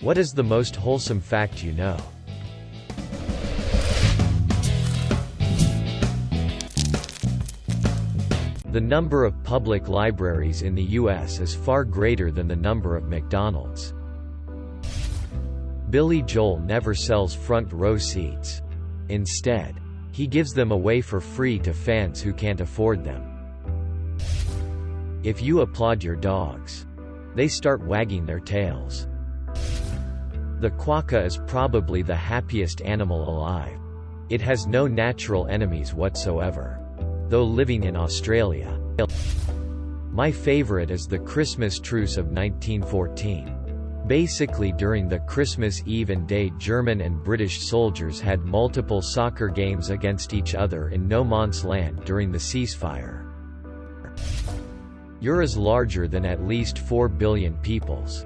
What is the most wholesome fact you know? The number of public libraries in the U.S. is far greater than the number of McDonald's. Billy Joel never sells front row seats. Instead, he gives them away for free to fans who can't afford them. If you applaud your dogs, they start wagging their tails. The quokka is probably the happiest animal alive. It has no natural enemies whatsoever, though living in Australia. My favorite is the Christmas truce of 1914. Basically, during the Christmas Eve and day, German and British soldiers had multiple soccer games against each other in no man's land during the ceasefire. You're as larger than at least 4 billion peoples.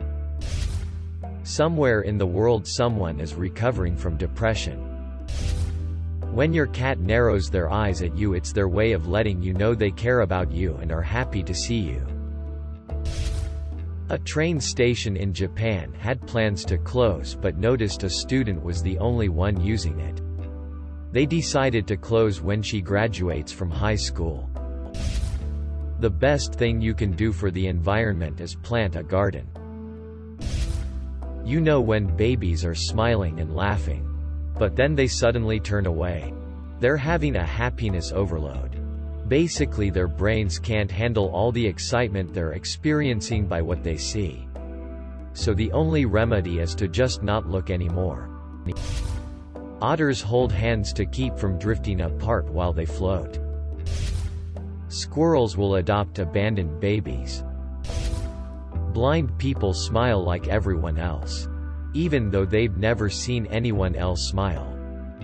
Somewhere in the world someone is recovering from depression. When your cat narrows their eyes at you, it's their way of letting you know they care about you and are happy to see you. A train station in Japan had plans to close but noticed a student was the only one using it. They decided to close when she graduates from high school. The best thing you can do for the environment is plant a garden. You know when babies are smiling and laughing, but then they suddenly turn away. They're having a happiness overload. Basically, their brains can't handle all the excitement they're experiencing by what they see. So the only remedy is to just not look anymore. Otters hold hands to keep from drifting apart while they float. Squirrels will adopt abandoned babies. Blind people smile like everyone else, even though they've never seen anyone else smile.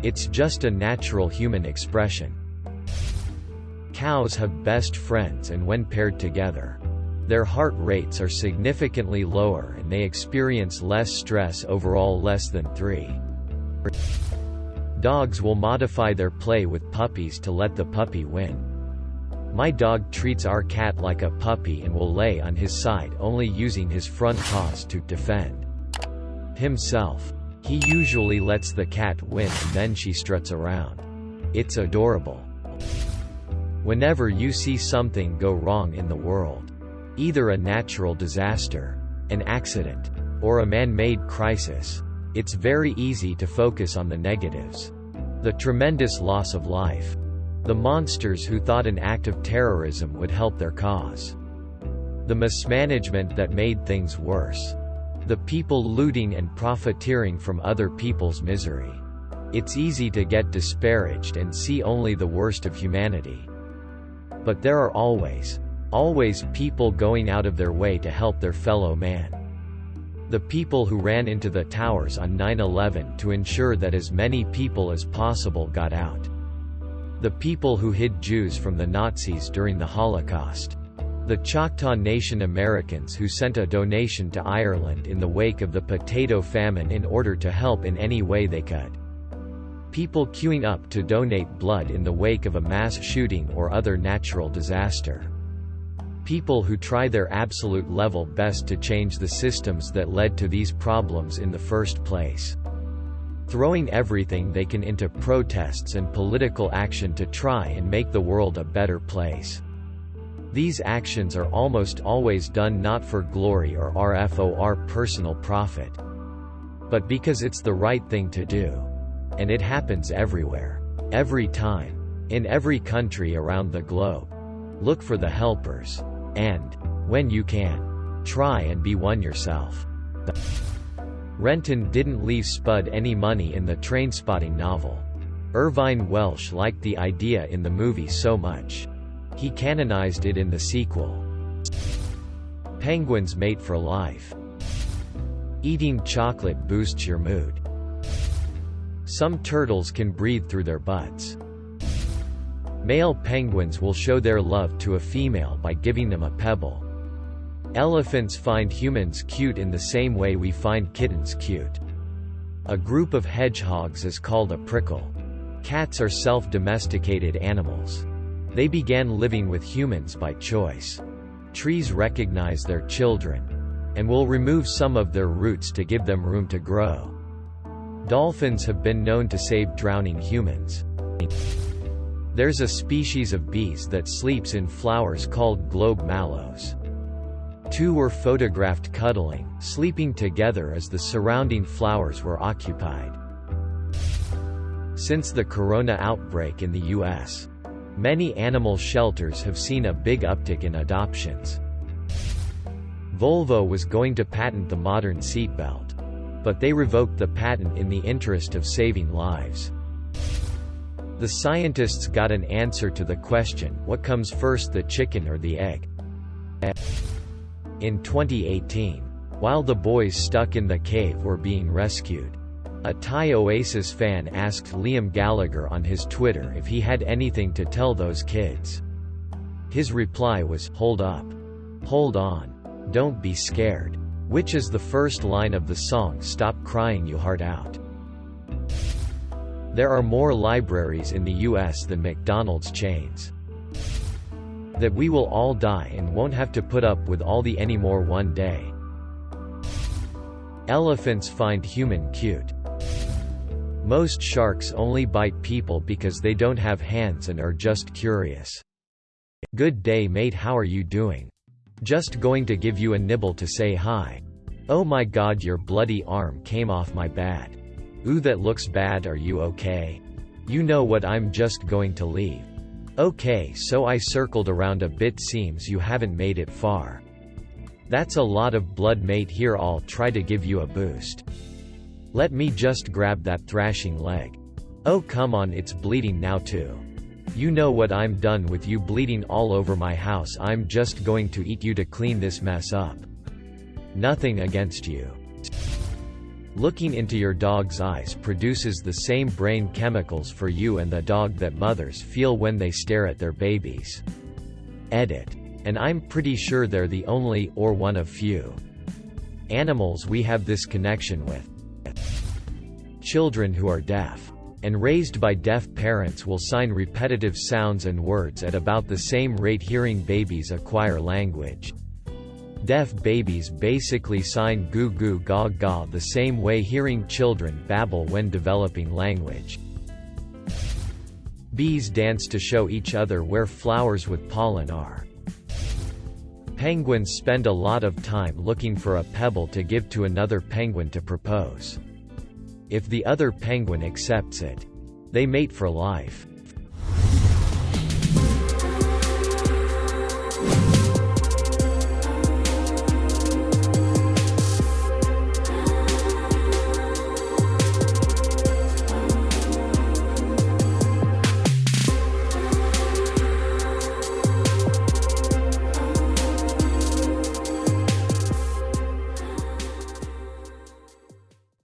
It's just a natural human expression. Cows have best friends, and when paired together, their heart rates are significantly lower and they experience less stress overall, less than 3. Dogs will modify their play with puppies to let the puppy win. My dog treats our cat like a puppy and will lay on his side, only using his front paws to defend himself. He usually lets the cat win and then she struts around. It's adorable. Whenever you see something go wrong in the world, either a natural disaster, an accident, or a man-made crisis, it's very easy to focus on the negatives. The tremendous loss of life. The monsters who thought an act of terrorism would help their cause. The mismanagement that made things worse. The people looting and profiteering from other people's misery. It's easy to get disparaged and see only the worst of humanity. But there are always people going out of their way to help their fellow man. The people who ran into the towers on 9/11 to ensure that as many people as possible got out. The people who hid Jews from the Nazis during the Holocaust. The Choctaw Nation Americans who sent a donation to Ireland in the wake of the potato famine in order to help in any way they could. People queuing up to donate blood in the wake of a mass shooting or other natural disaster. People who try their absolute level best to change the systems that led to these problems in the first place. Throwing everything they can into protests and political action to try and make the world a better place. These actions are almost always done not for glory or for personal profit, but because it's the right thing to do. And it happens everywhere. Every time. In every country around the globe. Look for the helpers. And, when you can, try and be one yourself. Renton didn't leave Spud any money in the Trainspotting novel. Irvine Welsh liked the idea in the movie so much. He canonized it in the sequel. Penguins mate for life. Eating chocolate boosts your mood. Some turtles can breathe through their butts. Male penguins will show their love to a female by giving them a pebble. Elephants find humans cute in the same way we find kittens cute. A group of hedgehogs is called a prickle. Cats are self-domesticated animals. They began living with humans by choice. Trees recognize their children. and will remove some of their roots to give them room to grow. Dolphins have been known to save drowning humans. There's a species of bees that sleeps in flowers called globe mallows. Two were photographed cuddling, sleeping together as the surrounding flowers were occupied. Since the corona outbreak in the US, many animal shelters have seen a big uptick in adoptions. Volvo was going to patent the modern seatbelt, but they revoked the patent in the interest of saving lives. The scientists got an answer to the question, what comes first, the chicken or the egg? In 2018, while the boys stuck in the cave were being rescued, a Thai Oasis fan asked Liam Gallagher on his Twitter if he had anything to tell those kids. His reply was, "Hold up. Hold on. Don't be scared," which is the first line of the song Stop Crying You Heart Out. There are more libraries in the US than McDonald's chains. That we will all die and won't have to put up with all the anymore one day. Elephants find human cute. Most sharks only bite people because they don't have hands and are just curious. Good day mate, how are you doing? Just going to give you a nibble to say hi. Oh my god, your bloody arm came off my bad. Ooh, that looks bad, are you okay? You know what, I'm just going to leave. Okay, so I circled around a bit, seems you haven't made it far. That's a lot of blood mate, here I'll try to give you a boost. Let me just grab that thrashing leg. Oh come on, it's bleeding now too. You know what, I'm done with you bleeding all over my house, I'm just going to eat you to clean this mess up. Nothing against you. Looking into your dog's eyes produces the same brain chemicals for you and the dog that mothers feel when they stare at their babies. Edit. And I'm pretty sure they're the only, or one of few, animals we have this connection with. Children who are deaf and raised by deaf parents will sign repetitive sounds and words at about the same rate hearing babies acquire language. Deaf babies basically sign goo goo gaw gaw the same way hearing children babble when developing language. Bees dance to show each other where flowers with pollen are. Penguins spend a lot of time looking for a pebble to give to another penguin to propose. If the other penguin accepts it, they mate for life.